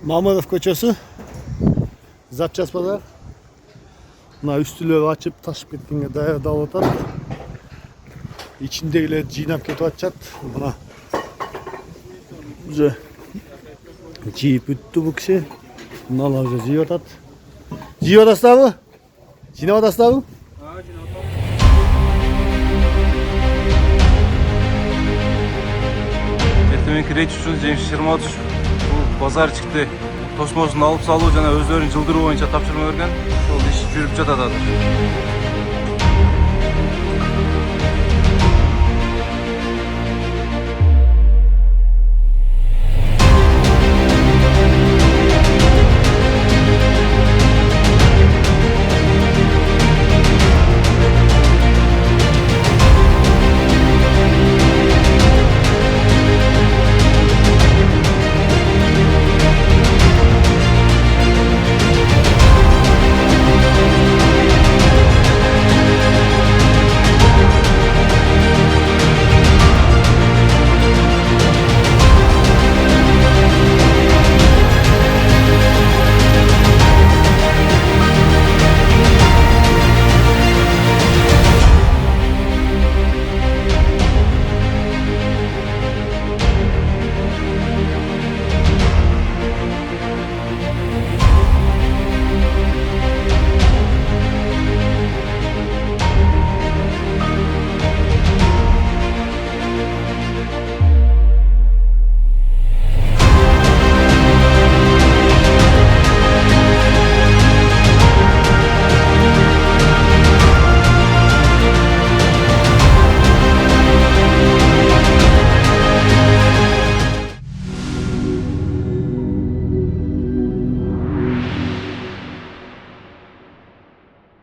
Mamudov ko'chasi. Zapchas bozor. Mana üstüleri açıp taşıp ketgenge daярдап атат. İçindegiler жыйнап кетип атышат. Mana уже жыйып бүттү bu киши. Мыналар уже жыйып атат. Жыйып атасыздарбы? Жыйнап атасыздарбы? Эртеменки рейд үчүн Жеңиш Шерматович бул базар чыкты. Тосмосун алып салуу жана өздөрүнүн жылдыруу боюнча тапшырма берген. Ошол иш жүрүп жатат азыр.